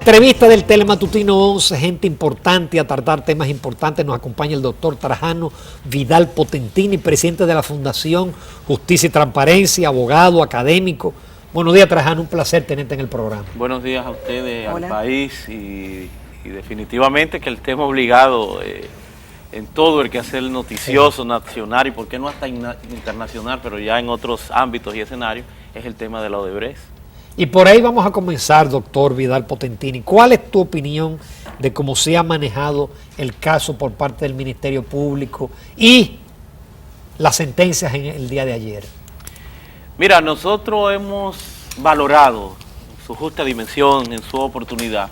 entrevista del Telematutino 11, gente importante a tratar temas importantes. Nos acompaña el doctor Trajano Vidal Potentini, presidente de la Fundación Justicia y Transparencia, abogado, académico. Buenos días, Trajano, un placer tenerte en el programa. Buenos días a ustedes, Hola. al país y definitivamente que el tema obligado en todo el quehacer noticioso, nacional y por qué no hasta internacional, pero ya en otros ámbitos y escenarios, es el tema de la Odebrecht. Y por ahí vamos a comenzar, doctor Vidal Potentini. ¿Cuál es tu opinión de cómo se ha manejado el caso por parte del Ministerio Público y las sentencias en el día de ayer? Mira, nosotros hemos valorado su justa dimensión, en su oportunidad,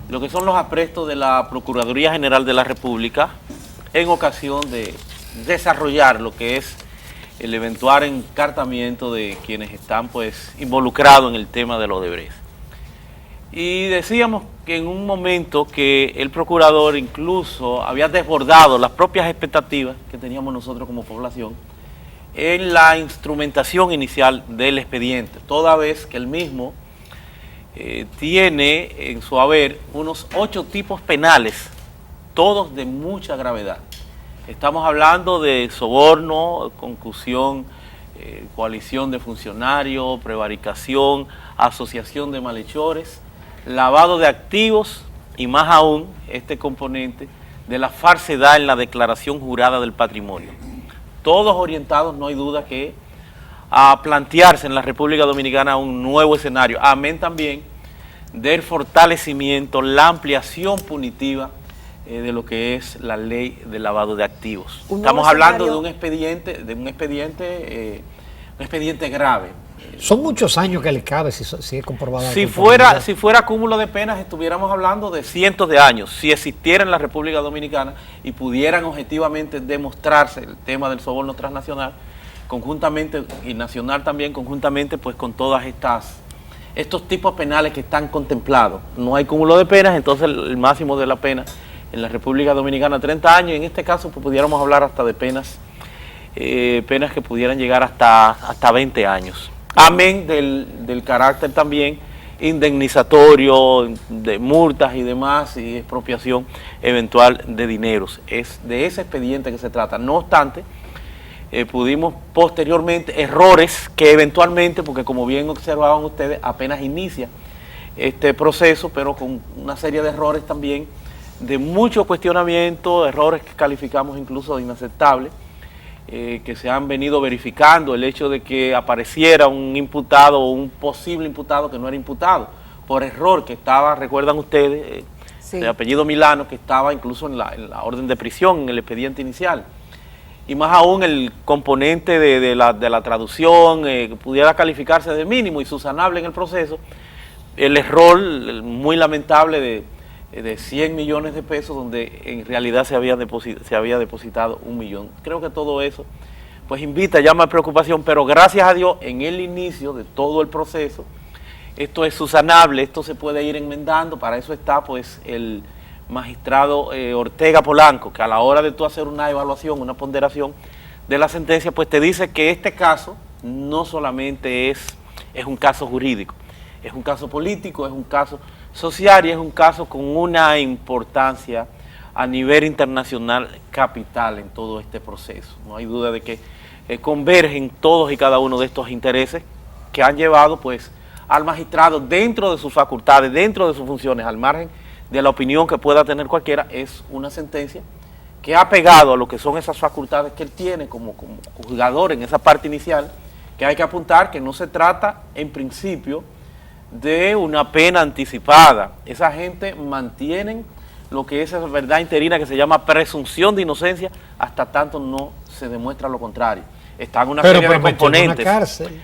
lo que son los aprestos de la Procuraduría General de la República en ocasión de desarrollar lo que es el eventual encartamiento de quienes están pues involucrados en el tema de la Odebrecht. Y decíamos que en un momento que el procurador incluso había desbordado las propias expectativas que teníamos nosotros como población en la instrumentación inicial del expediente, toda vez que el mismo tiene en su haber unos 8 tipos penales, todos de mucha gravedad. Estamos hablando de soborno, concusión, coalición de funcionarios, prevaricación, asociación de malhechores, lavado de activos y más aún este componente de la falsedad en la declaración jurada del patrimonio. Todos orientados, no hay duda, que a plantearse en la República Dominicana un nuevo escenario, amén también del fortalecimiento, la ampliación punitiva de lo que es la ley de lavado de activos. Estamos hablando de un expediente grave. Son muchos años que le cabe si es comprobado. Si fuera cúmulo de penas, estuviéramos hablando de cientos de años, si existiera en la República Dominicana y pudieran objetivamente demostrarse el tema del soborno transnacional, conjuntamente, y nacional también, conjuntamente pues con todas estos tipos penales que están contemplados. No hay cúmulo de penas, entonces el máximo de la pena en la República Dominicana 30 años, en este caso pues pudiéramos hablar hasta de penas que pudieran llegar hasta 20 años. Amén del carácter también indemnizatorio, de multas y demás, y expropiación eventual de dineros. Es de ese expediente que se trata. No obstante, pudimos posteriormente errores que eventualmente, porque como bien observaban ustedes, apenas inicia este proceso, pero con una serie de errores también, de mucho cuestionamiento, errores que calificamos incluso de inaceptables, que se han venido verificando, el hecho de que apareciera un imputado o un posible imputado que no era imputado, por error que estaba, recuerdan ustedes, sí, de apellido Milano, que estaba incluso en la orden de prisión, en el expediente inicial. Y más aún el componente de la traducción, que pudiera calificarse de mínimo y subsanable en el proceso, el error muy lamentable de 100 millones de pesos, donde en realidad se había depositado 1 millón. Creo que todo eso pues invita, llama a preocupación, pero gracias a Dios en el inicio de todo el proceso esto es subsanable, esto se puede ir enmendando. Para eso está pues el magistrado Ortega Polanco, que a la hora de tú hacer una evaluación, una ponderación de la sentencia, pues te dice que este caso no solamente es un caso jurídico, es un caso político, es un caso social y es un caso con una importancia a nivel internacional capital en todo este proceso. No hay duda de que convergen todos y cada uno de estos intereses que han llevado pues al magistrado, dentro de sus facultades, dentro de sus funciones, al margen de la opinión que pueda tener cualquiera, es una sentencia que ha pegado a lo que son esas facultades que él tiene como juzgador en esa parte inicial, que hay que apuntar que no se trata en principio de una pena anticipada. Esa gente mantienen lo que es esa verdad interina que se llama presunción de inocencia hasta tanto no se demuestra lo contrario. Están una serie de componentes. Una cárcel.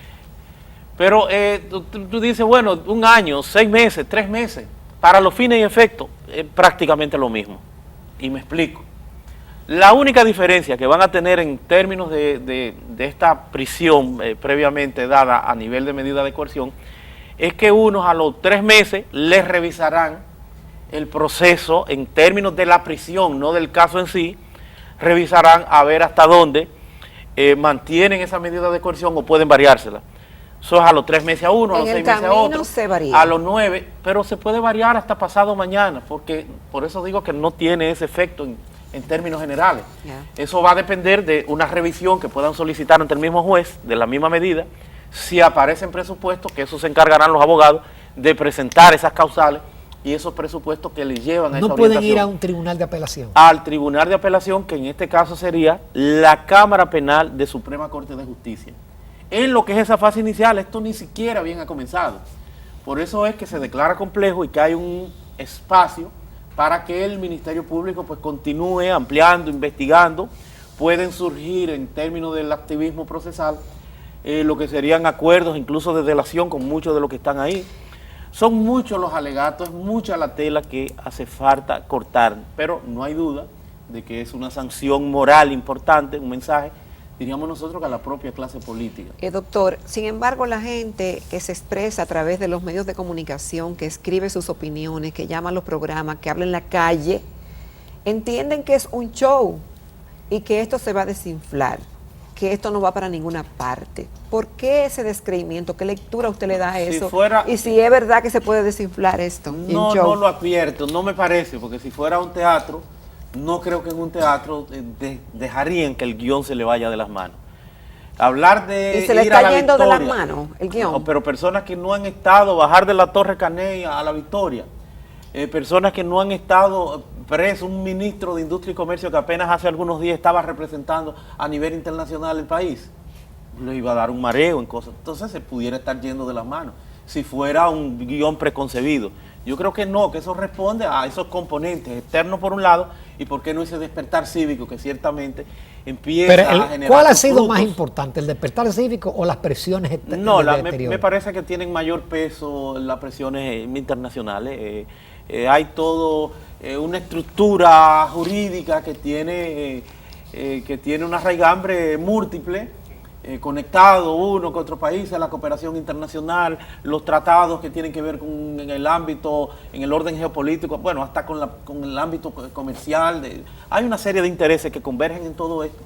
Pero tú dices, bueno, 1 año, 6 meses, 3 meses, para los fines y efectos, es prácticamente lo mismo. Y me explico. La única diferencia que van a tener en términos de esta prisión previamente dada a nivel de medida de coerción es que unos a los 3 meses les revisarán el proceso en términos de la prisión, no del caso en sí, revisarán a ver hasta dónde mantienen esa medida de coerción o pueden variársela. Eso es a los 3 meses a uno, a los 6 meses a otro, se varía. a los 9, pero se puede variar hasta pasado mañana, porque por eso digo que no tiene ese efecto en términos generales. Eso va a depender de una revisión que puedan solicitar ante el mismo juez, de la misma medida. Si aparecen presupuestos, que eso se encargarán los abogados de presentar esas causales y esos presupuestos que les llevan a esa orientación. No pueden ir a un tribunal de apelación. Al tribunal de apelación, que en este caso sería la Cámara Penal de Suprema Corte de Justicia. En lo que es esa fase inicial, esto ni siquiera bien ha comenzado. Por eso es que se declara complejo y que hay un espacio para que el Ministerio Público pues continúe ampliando, investigando. Pueden surgir en términos del activismo procesal lo que serían acuerdos incluso de delación con muchos de los que están ahí. Son muchos los alegatos, es mucha la tela que hace falta cortar, pero no hay duda de que es una sanción moral importante, un mensaje, diríamos nosotros, que a la propia clase política. Doctor, sin embargo, la gente que se expresa a través de los medios de comunicación, que escribe sus opiniones, que llama a los programas, que habla en la calle, entienden que es un show y que esto se va a desinflar, que esto no va para ninguna parte. ¿Por qué ese descreimiento? ¿Qué lectura usted le da a eso? Y si es verdad que se puede desinflar esto. No, no lo advierto, no me parece, porque si fuera un teatro, no creo que en un teatro dejarían que el guión se le vaya de las manos. Hablar de ¿y se le está yendo de las manos el guión? No, pero personas que no han estado, bajar de la Torre Caney a la Victoria, personas que no han estado presos, un ministro de Industria y Comercio que apenas hace algunos días estaba representando a nivel internacional el país, le iba a dar un mareo en cosas. Entonces se pudiera estar yendo de las manos si fuera un guión preconcebido. Yo creo que no, que eso responde a esos componentes externos por un lado y por qué no ese despertar cívico que ciertamente empieza a generar. ¿Cuál ha sido más importante, el despertar cívico o las presiones exteriores? No, me parece que tienen mayor peso las presiones internacionales. Hay todo una estructura jurídica que tiene una raigambre múltiple, conectado uno con otro país, la cooperación internacional, los tratados que tienen que ver con en el ámbito, en el orden geopolítico, bueno, hasta con el ámbito comercial. Hay una serie de intereses que convergen en todo esto,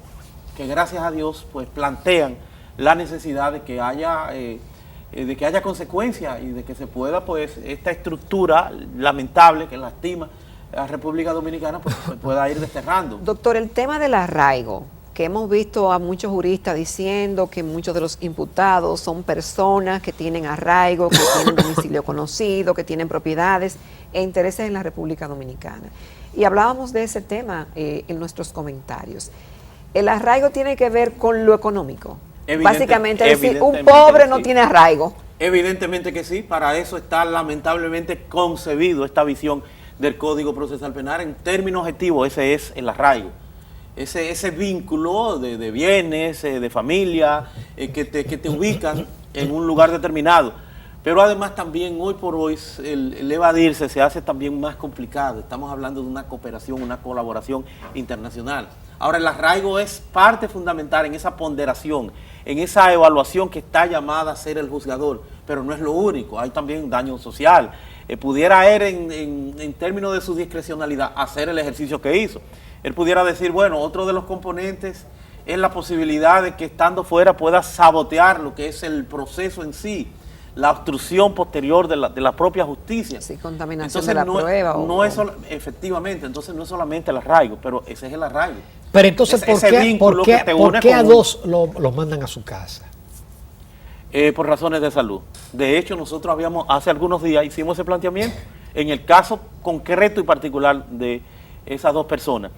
que gracias a Dios pues plantean la necesidad de que haya consecuencias y de que se pueda pues esta estructura lamentable que lastima a la República Dominicana pues se pueda ir desterrando. Doctor, el tema del arraigo, que hemos visto a muchos juristas diciendo que muchos de los imputados son personas que tienen arraigo, que tienen domicilio conocido, que tienen propiedades e intereses en la República Dominicana. Y hablábamos de ese tema en nuestros comentarios. El arraigo tiene que ver con lo económico. Básicamente, es decir, un pobre no tiene arraigo. Evidentemente que sí, para eso está lamentablemente concebido esta visión del Código Procesal Penal. En términos objetivos, ese es el arraigo. Ese vínculo de bienes, de familia, que te ubican en un lugar determinado. Pero además también hoy por hoy el evadirse se hace también más complicado. Estamos hablando de una cooperación, una colaboración internacional. Ahora el arraigo es parte fundamental en esa ponderación, en esa evaluación que está llamada a ser el juzgador, pero no es lo único, hay también daño social. Pudiera él en términos de su discrecionalidad hacer el ejercicio que hizo. Él pudiera decir, bueno, otro de los componentes es la posibilidad de que estando fuera pueda sabotear lo que es el proceso en sí, la obstrucción posterior de la propia justicia. Sí, contaminación entonces, de la prueba. Efectivamente, entonces no es solamente el arraigo, pero ese es el arraigo. Pero entonces, ¿por qué a dos los mandan a su casa? Por razones de salud. De hecho, nosotros hace algunos días hicimos ese planteamiento en el caso concreto y particular de esas dos personas.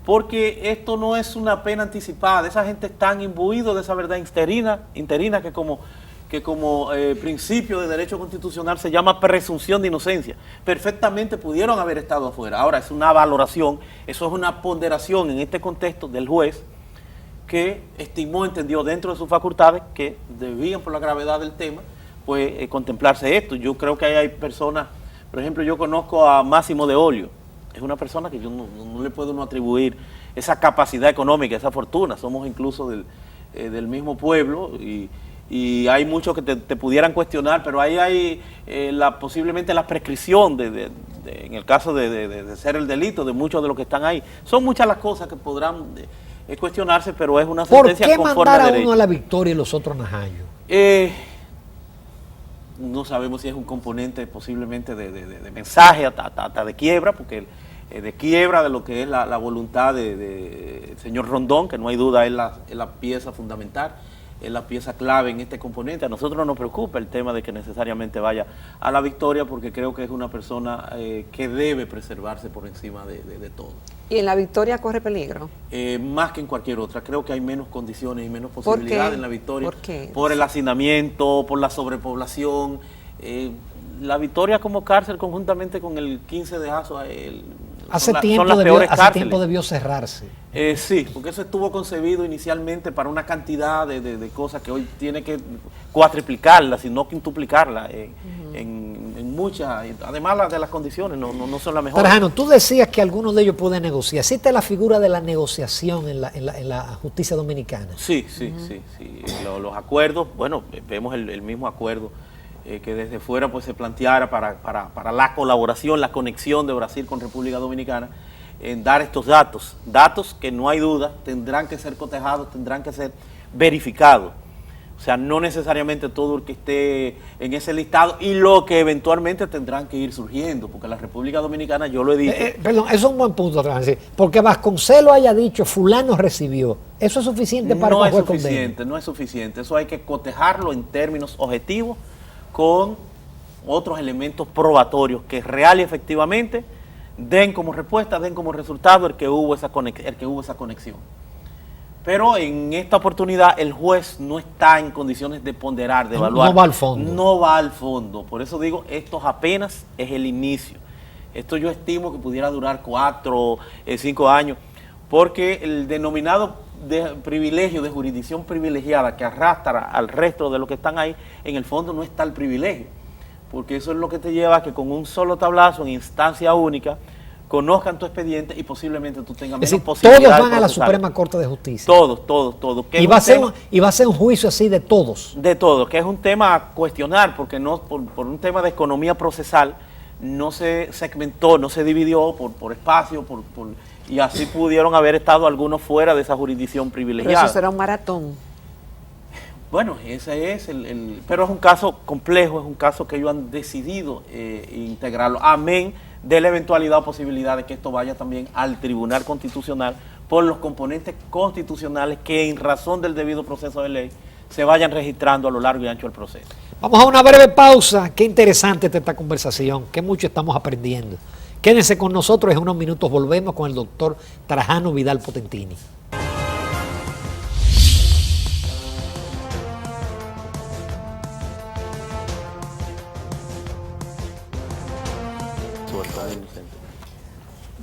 Porque esto no es una pena anticipada, esa gente está imbuido de esa verdad interina que como principio de derecho constitucional se llama presunción de inocencia. Perfectamente pudieron haber estado afuera. Ahora es una valoración, eso es una ponderación en este contexto del juez que entendió dentro de sus facultades que debían, por la gravedad del tema, pues contemplarse esto. Yo creo que hay personas, por ejemplo, yo conozco a Máximo de Olio. Es una persona que yo no le puedo atribuir esa capacidad económica, esa fortuna. Somos incluso del mismo pueblo y hay muchos que te pudieran cuestionar, pero ahí hay posiblemente la prescripción en el caso de ser el delito de muchos de los que están ahí. Son muchas las cosas que podrán cuestionarse, pero es una sentencia conforme a derecho. ¿Por qué mandar a uno a la Victoria y los otros a Najayo? no sabemos si es un componente posiblemente de mensaje, hasta de quiebra, porque de quiebra de lo que es la voluntad del señor Rondón, que no hay duda es la pieza fundamental, es la pieza clave en este componente. A nosotros no nos preocupa el tema de que necesariamente vaya a la victoria, porque creo que es una persona que debe preservarse por encima de todo. ¿Y en la victoria corre peligro? Más que en cualquier otra. Creo que hay menos condiciones y menos posibilidades en la victoria. ¿Por qué? Por el hacinamiento, por la sobrepoblación. La victoria como cárcel, conjuntamente con el 15 de Azo, Hace son tiempo las peores cárceles. debió cerrarse. Sí, porque eso estuvo concebido inicialmente para una cantidad de cosas que hoy tiene que cuatriplicarla, sino quintuplicarla en muchas, además de las condiciones, no son las mejores. Trajano, tú decías que algunos de ellos pueden negociar. ¿Existe la figura de la negociación en la justicia dominicana? Sí. Los acuerdos, bueno, vemos el mismo acuerdo que desde fuera pues se planteara para la colaboración, la conexión de Brasil con República Dominicana, en dar estos datos que no hay duda, tendrán que ser cotejados, tendrán que ser verificados. O sea, no necesariamente todo el que esté en ese listado y lo que eventualmente tendrán que ir surgiendo, porque la República Dominicana, yo lo he dicho... Perdón, eso es un buen punto, Trajano, porque Vasconcelos haya dicho, fulano recibió, ¿eso es suficiente para un juez condene? No es suficiente, eso hay que cotejarlo en términos objetivos, con otros elementos probatorios que real y efectivamente den como respuesta, den como resultado el que hubo esa conexión. Pero en esta oportunidad el juez no está en condiciones de ponderar, de evaluar. No va al fondo. No va al fondo. Por eso digo, esto apenas es el inicio. Esto yo estimo que pudiera durar 4, 5 años, porque el denominado privilegio de jurisdicción privilegiada que arrastra al resto de los que están ahí, en el fondo no está el privilegio, porque eso es lo que te lleva a que con un solo tablazo en instancia única conozcan tu expediente y posiblemente tú tengas menos posibilidades. Todos van a la Suprema Corte de Justicia. Todos. Y va a ser un juicio así de todos. De todos, que es un tema a cuestionar, porque no por un tema de economía procesal no se segmentó, no se dividió por espacio, y así pudieron haber estado algunos fuera de esa jurisdicción privilegiada. Pero eso será un maratón. Bueno, ese es pero es un caso complejo, es un caso que ellos han decidido integrarlo, amén de la eventualidad o posibilidad de que esto vaya también al Tribunal Constitucional por los componentes constitucionales que en razón del debido proceso de ley se vayan registrando a lo largo y ancho del proceso. Vamos a una breve pausa. Qué interesante esta conversación, qué mucho estamos aprendiendo. Quédense con nosotros, en unos minutos volvemos con el doctor Trajano Vidal Potentini.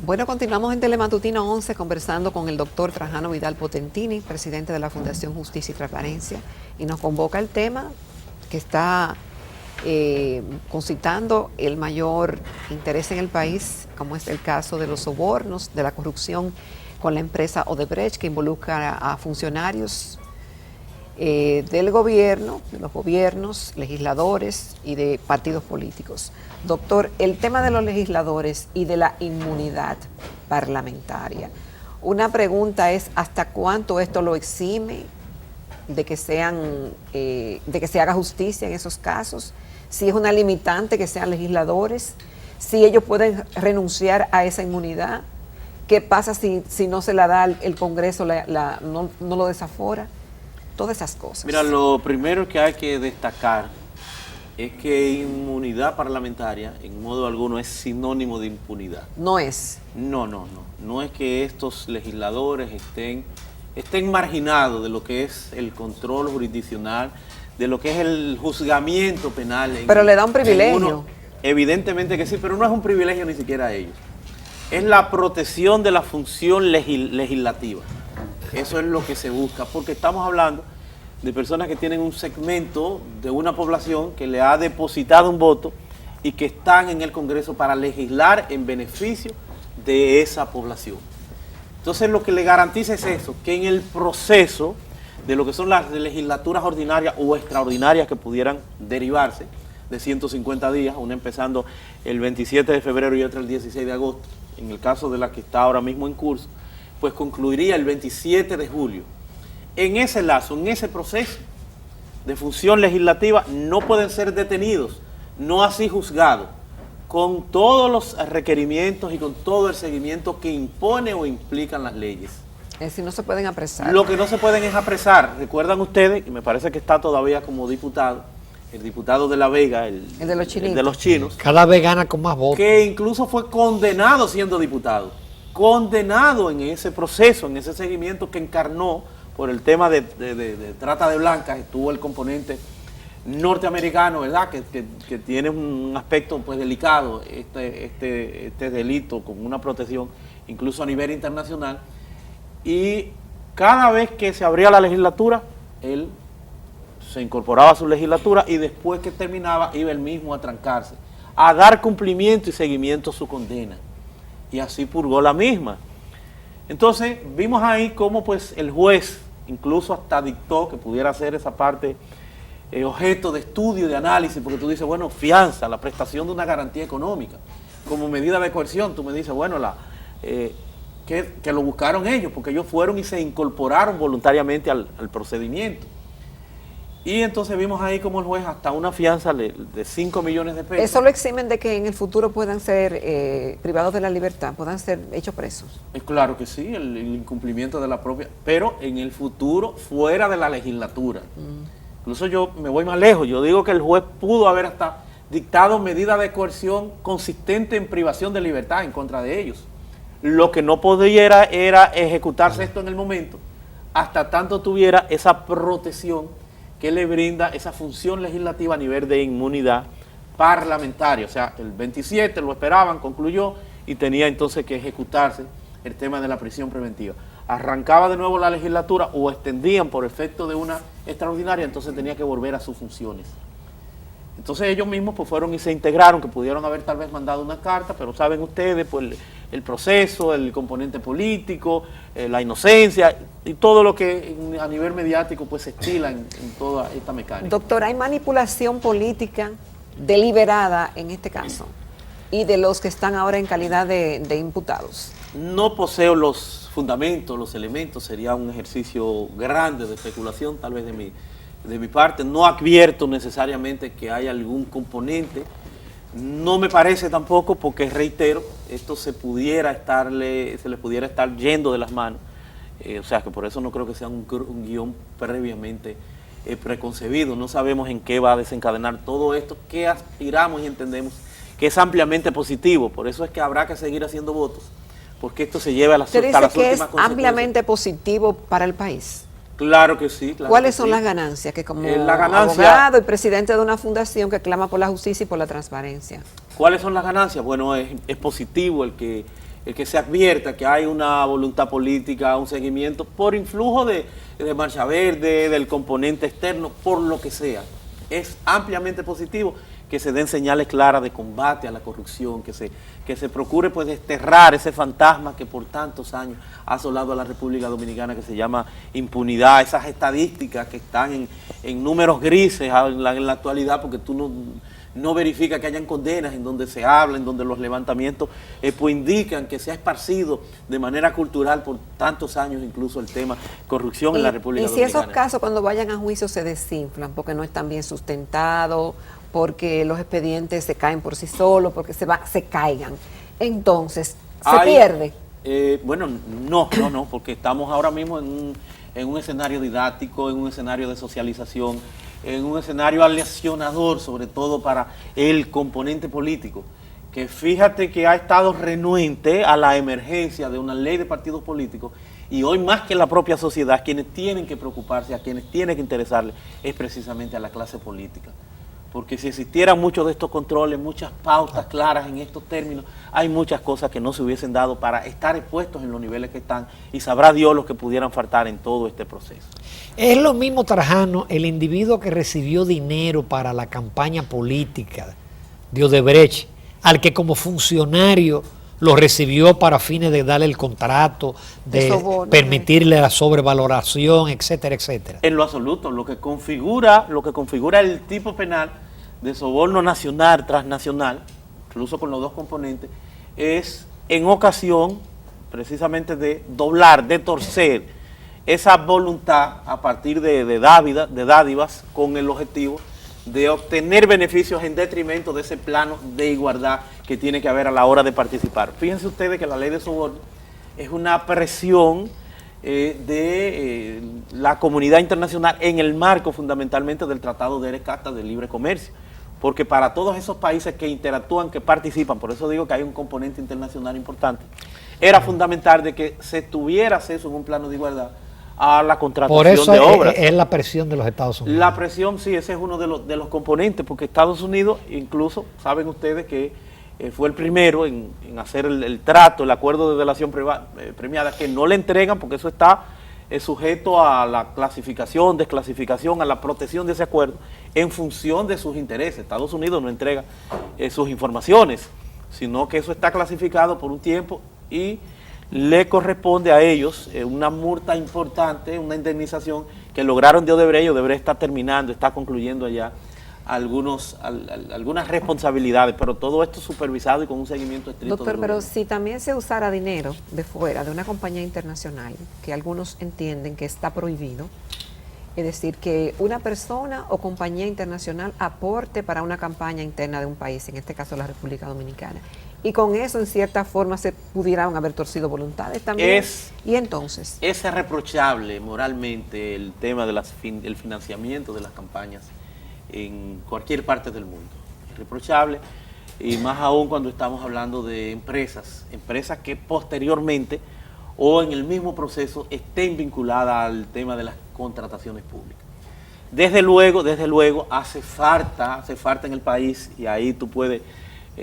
Bueno, continuamos en Telematutino 11 conversando con el doctor Trajano Vidal Potentini, presidente de la Fundación Justicia y Transparencia, y nos convoca el tema que está concitando el mayor interés en el país, como es el caso de los sobornos, de la corrupción con la empresa Odebrecht, que involucra a funcionarios del gobierno, de los gobiernos, legisladores y de partidos políticos. Doctor, el tema de los legisladores y de la inmunidad parlamentaria. Una pregunta es, ¿hasta cuánto esto lo exime de que se haga justicia en esos casos? Si es una limitante que sean legisladores, si ellos pueden renunciar a esa inmunidad, ¿qué pasa si no se la da el Congreso, no lo desafora? Todas esas cosas. Mira, lo primero que hay que destacar es que inmunidad parlamentaria en modo alguno es sinónimo de impunidad. No es. No es que estos legisladores estén marginados de lo que es el control jurisdiccional, de lo que es el juzgamiento penal. Pero le da un privilegio. Evidentemente que sí, pero no es un privilegio ni siquiera a ellos. Es la protección de la función legislativa. Eso es lo que se busca, porque estamos hablando de personas que tienen un segmento de una población que le ha depositado un voto y que están en el Congreso para legislar en beneficio de esa población. Entonces lo que le garantiza es eso, que en el proceso de lo que son las legislaturas ordinarias o extraordinarias que pudieran derivarse de 150 días, una empezando el 27 de febrero y otra el 16 de agosto, en el caso de la que está ahora mismo en curso, pues concluiría el 27 de julio. En ese lazo, en ese proceso, de función legislativa no pueden ser detenidos, no así juzgados, con todos los requerimientos y con todo el seguimiento que impone o implican las leyes. Es decir, no se pueden apresar. Lo que no se pueden es apresar. Recuerdan ustedes, y me parece que está todavía como diputado, el diputado de La Vega, el de los chinitos. el de los chinos, Cada vez gana con más votos. que incluso fue condenado siendo diputado, condenado en ese proceso, en ese seguimiento que encarnó por el tema de trata de blancas. Estuvo el componente norteamericano, ¿verdad?, que tiene un aspecto pues delicado, este delito con una protección incluso a nivel internacional, y cada vez que se abría la legislatura, él se incorporaba a su legislatura y después que terminaba iba él mismo a trancarse, a dar cumplimiento y seguimiento a su condena, y así purgó la misma. Entonces vimos ahí cómo pues el juez incluso hasta dictó que pudiera ser esa parte objeto de estudio, de análisis, porque tú dices, bueno, fianza, la prestación de una garantía económica, como medida de coerción, tú me dices, bueno, que lo buscaron ellos, porque ellos fueron y se incorporaron voluntariamente al procedimiento. Y entonces vimos ahí como el juez hasta una fianza de 5 millones de pesos. ¿Eso lo eximen de que en el futuro puedan ser privados de la libertad, puedan ser hechos presos? Es claro que sí, el incumplimiento de la propia, pero en el futuro fuera de la legislatura. Incluso yo me voy más lejos, yo digo que el juez pudo haber hasta dictado medida de coerción consistente en privación de libertad en contra de ellos. Lo que no podía era ejecutarse esto en el momento, hasta tanto tuviera esa protección que le brinda esa función legislativa a nivel de inmunidad parlamentaria. O sea, el 27 lo esperaban, concluyó y tenía entonces que ejecutarse el tema de la prisión preventiva. Arrancaba de nuevo la legislatura o extendían por efecto de una extraordinaria, entonces tenía que volver a sus funciones. Entonces ellos mismos pues fueron y se integraron, que pudieron haber tal vez mandado una carta, pero saben ustedes pues el proceso, el componente político, la inocencia y todo lo que a nivel mediático pues se estila en toda esta mecánica. Doctor, ¿hay manipulación política deliberada en este caso? Y de los que están ahora en calidad de imputados. No poseo los fundamentos, los elementos, sería un ejercicio grande de especulación tal vez de mi parte. No advierto necesariamente que haya algún componente. No me parece tampoco, porque reitero, esto se le pudiera estar yendo de las manos. O sea que por eso no creo que sea un guión previamente preconcebido. No sabemos en qué va a desencadenar todo esto, que aspiramos y entendemos que es ampliamente positivo. Por eso es que habrá que seguir haciendo votos, porque esto se lleva a las últimas consecuencias. ¿Usted dice que es ampliamente positivo para el país? Claro que sí. Claro. ¿Cuáles que son sí. las ganancias? Que como abogado y presidente de una fundación que clama por la justicia y por la transparencia. ¿Cuáles son las ganancias? Bueno, es positivo el que se advierta que hay una voluntad política, un seguimiento por influjo de Marcha Verde, del componente externo, por lo que sea. Es ampliamente positivo que se den señales claras de combate a la corrupción, que se procure pues desterrar ese fantasma que por tantos años ha asolado a la República Dominicana, que se llama impunidad, esas estadísticas que están en números grises en la actualidad, porque tú no verificas que hayan condenas en donde se habla, en donde los levantamientos pues indican que se ha esparcido de manera cultural por tantos años incluso el tema corrupción en la República Dominicana. Y si esos casos cuando vayan a juicio se desinflan porque no están bien sustentados, porque los expedientes se caen por sí solos, porque se caigan, entonces se pierde. Bueno, no, porque estamos ahora mismo en un escenario didáctico, en un escenario de socialización, en un escenario aleccionador, sobre todo para el componente político, que fíjate que ha estado renuente a la emergencia de una ley de partidos políticos, y hoy más que la propia sociedad, quienes tienen que preocuparse, a quienes tienen que interesarle, es precisamente a la clase política. Porque si existieran muchos de estos controles, muchas pautas claras en estos términos, hay muchas cosas que no se hubiesen dado para estar expuestos en los niveles que están, y sabrá Dios los que pudieran faltar en todo este proceso. Es lo mismo, Trajano, el individuo que recibió dinero para la campaña política de Odebrecht, al que como funcionario lo recibió para fines de darle el contrato, de permitirle la sobrevaloración, etcétera, etcétera. En lo absoluto, lo que configura el tipo penal de soborno nacional, transnacional, incluso con los dos componentes, es en ocasión precisamente de doblar, de torcer esa voluntad a partir de dádivas con el objetivo de obtener beneficios en detrimento de ese plano de igualdad que tiene que haber a la hora de participar. Fíjense ustedes que la ley de soborno es una presión de la comunidad internacional en el marco fundamentalmente del Tratado de Erecata de Libre Comercio, porque para todos esos países que interactúan, que participan, por eso digo que hay un componente internacional importante, era fundamental de que se tuviera acceso en un plano de igualdad a la contratación de obras. Por eso es la presión de los Estados Unidos. La presión, sí, ese es uno de los componentes, porque Estados Unidos, incluso, saben ustedes que fue el primero en hacer el trato, el acuerdo de delación premiada, que no le entregan, porque eso está sujeto a la clasificación, desclasificación, a la protección de ese acuerdo, en función de sus intereses. Estados Unidos no entrega sus informaciones, sino que eso está clasificado por un tiempo y le corresponde a ellos una multa importante, una indemnización que lograron de Odebrecht. Odebrecht está terminando, está concluyendo allá algunas responsabilidades, pero todo esto supervisado y con un seguimiento estricto. Doctor, pero si también se usara dinero de fuera, de una compañía internacional, que algunos entienden que está prohibido, es decir, que una persona o compañía internacional aporte para una campaña interna de un país, en este caso la República Dominicana, y con eso en cierta forma se pudieran haber torcido voluntades también. Y entonces es reprochable moralmente el tema de el financiamiento de las campañas en cualquier parte del mundo. Es reprochable, y más aún cuando estamos hablando de empresas que posteriormente o en el mismo proceso estén vinculadas al tema de las contrataciones públicas. Desde luego hace falta en el país, y ahí tú puedes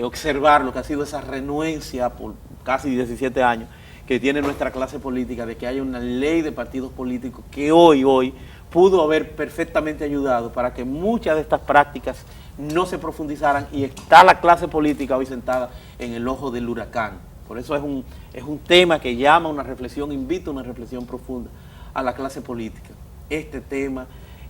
observar lo que ha sido esa renuencia por casi 17 años que tiene nuestra clase política de que haya una ley de partidos políticos que hoy pudo haber perfectamente ayudado para que muchas de estas prácticas no se profundizaran, y está la clase política hoy sentada en el ojo del huracán. Por eso es un tema que llama a una reflexión, invita a una reflexión profunda a la clase política. Este tema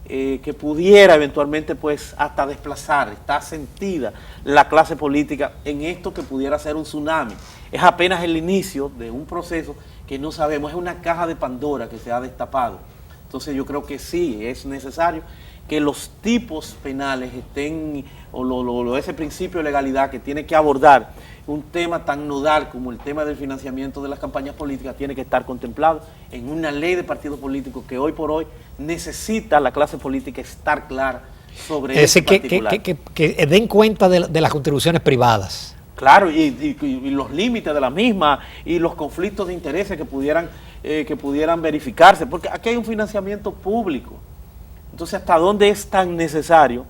que pudiera eventualmente pues hasta desplazar, está sentida la clase política en esto que pudiera ser un tsunami. Es apenas el inicio de un proceso que no sabemos, es una caja de Pandora que se ha destapado. Entonces yo creo que sí, es necesario que los tipos penales estén, o ese principio de legalidad que tiene que abordar un tema tan nodal como el tema del financiamiento de las campañas políticas, tiene que estar contemplado en una ley de partidos políticos que hoy por hoy necesita la clase política estar clara sobre eso. Que den cuenta de las contribuciones privadas. Claro, y los límites de la misma y los conflictos de intereses que pudieran verificarse, porque aquí hay un financiamiento público. Entonces, ¿hasta dónde es tan necesario,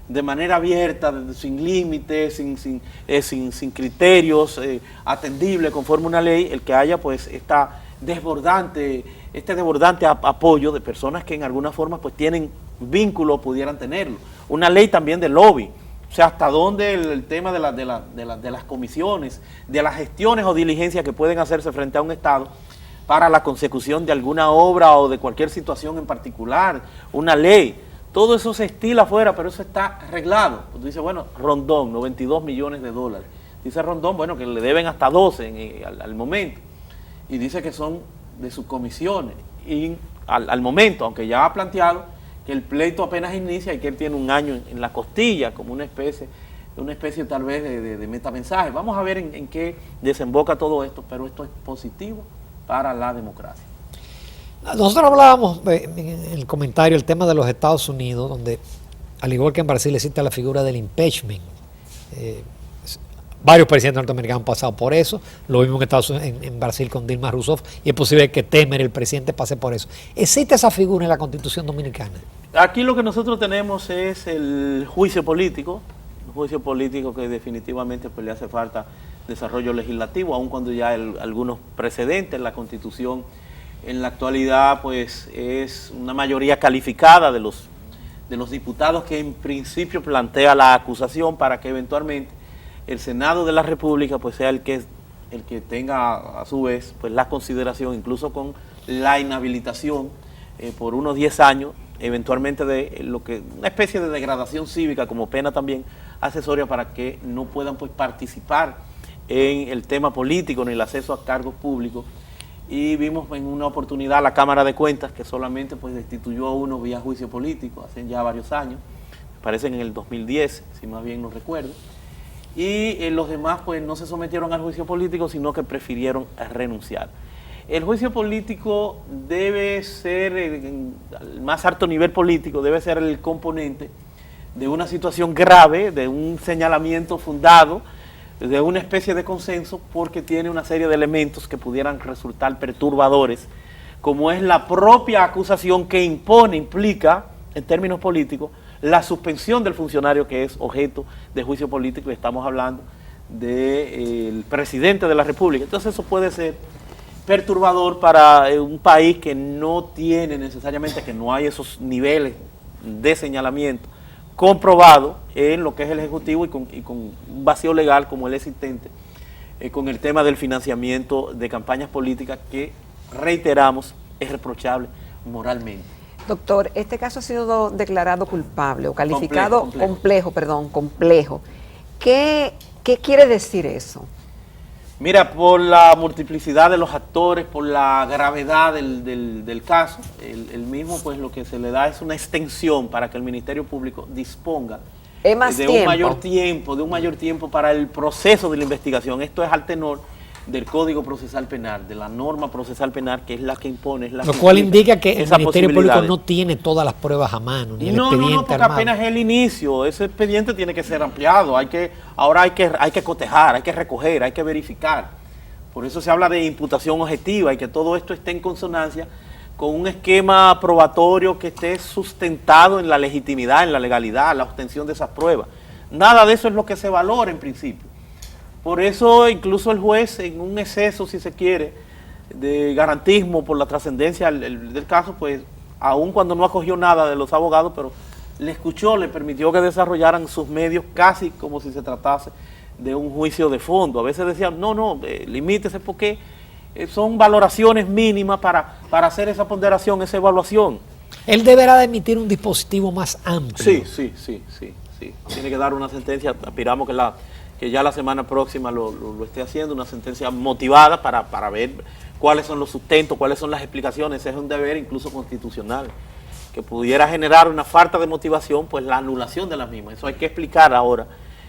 de manera abierta, sin límites, sin criterios, atendible conforme una ley, el que haya pues este desbordante apoyo de personas que en alguna forma pues tienen vínculo, pudieran tenerlo? Una ley también de lobby. O sea, hasta dónde el tema de las comisiones, de las gestiones o diligencias que pueden hacerse frente a un Estado para la consecución de alguna obra o de cualquier situación en particular, una ley. Todo eso se estila afuera, pero eso está arreglado. Pues dice, bueno, Rondón, 92 millones de dólares. Dice Rondón, bueno, que le deben hasta 12 al momento. Y dice que son de sus comisiones. Y al momento, aunque ya ha planteado que el pleito apenas inicia y que él tiene un año en la costilla, como una especie tal vez de metamensaje. Vamos a ver en qué desemboca todo esto, pero esto es positivo para la democracia. Nosotros hablábamos en el comentario el tema de los Estados Unidos, donde al igual que en Brasil existe la figura del impeachment. Varios presidentes norteamericanos han pasado por eso, lo vimos en Brasil con Dilma Rousseff, y es posible que Temer, el presidente, pase por eso. ¿Existe esa figura en la Constitución Dominicana? Aquí lo que nosotros tenemos es el juicio político, que definitivamente pues le hace falta desarrollo legislativo, aun cuando ya algunos precedentes. La Constitución en la actualidad pues es una mayoría calificada de los diputados que en principio plantea la acusación, para que eventualmente el Senado de la República pues sea el que tenga a su vez pues la consideración, incluso con la inhabilitación por unos 10 años, eventualmente de una especie de degradación cívica como pena también accesoria, para que no puedan pues participar en el tema político ni el acceso a cargos públicos y vimos en una oportunidad la Cámara de Cuentas que solamente pues destituyó a uno vía juicio político hace ya varios años, me parece en el 2010, si más bien no recuerdo, y los demás pues no se sometieron al juicio político, sino que prefirieron renunciar. El juicio político debe ser, al más alto nivel político, debe ser el componente de una situación grave, de un señalamiento fundado, de una especie de consenso, porque tiene una serie de elementos que pudieran resultar perturbadores, como es la propia acusación que implica, en términos políticos, la suspensión del funcionario que es objeto de juicio político, y estamos hablando del presidente de la República. Entonces eso puede ser perturbador para un país que no tiene necesariamente, que no hay esos niveles de señalamiento comprobado en lo que es el Ejecutivo y con un vacío legal como el existente con el tema del financiamiento de campañas políticas que, reiteramos, es reprochable moralmente. Doctor, este caso ha sido declarado culpable o calificado complejo. ¿Qué quiere decir eso? Mira, por la multiplicidad de los actores, por la gravedad del caso, el mismo, pues lo que se le da es una extensión para que el Ministerio Público disponga de un mayor tiempo para el proceso de la investigación. Esto es al tenor del Código Procesal Penal, de la norma procesal penal, que es la que impone. Lo cual indica que el Ministerio Público no tiene todas las pruebas a mano, ni el expediente porque armado. apenas es el inicio, ese expediente tiene que ser ampliado, ahora hay que cotejar, hay que recoger, hay que verificar. Por eso se habla de imputación objetiva y que todo esto esté en consonancia con un esquema probatorio que esté sustentado en la legitimidad, en la legalidad, la obtención de esas pruebas. Nada de eso es lo que se valora en principio. Por eso incluso el juez, en un exceso, si se quiere, de garantismo por la trascendencia del caso, pues aun cuando no acogió nada de los abogados, pero le escuchó, le permitió que desarrollaran sus medios casi como si se tratase de un juicio de fondo. A veces decían, limítese porque son valoraciones mínimas para hacer esa ponderación, esa evaluación. Él deberá de emitir un dispositivo más amplio. Sí. Tiene que dar una sentencia, aspiramos que ya la semana próxima lo esté haciendo, una sentencia motivada para ver cuáles son los sustentos, cuáles son las explicaciones. Ese es un deber incluso constitucional, que pudiera generar una falta de motivación, pues la anulación de las mismas. Eso hay que explicar ahora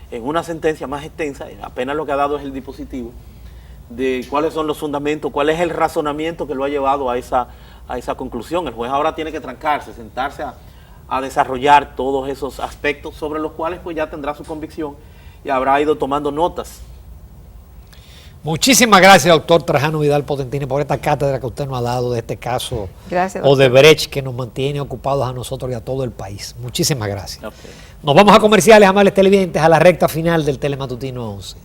en una sentencia más extensa, apenas lo que ha dado es el dispositivo, de cuáles son los fundamentos, cuál es el razonamiento que lo ha llevado a esa conclusión. El juez ahora tiene que trancarse, sentarse a desarrollar todos esos aspectos sobre los cuales pues ya tendrá su convicción y habrá ido tomando notas. Muchísimas gracias, doctor Trajano Vidal Potentini, por esta cátedra que usted nos ha dado de este caso Odebrecht, que nos mantiene ocupados a nosotros y a todo el país. Muchísimas gracias. Okay. Nos vamos a comerciales, amables televidentes, a la recta final del Telematutino 11.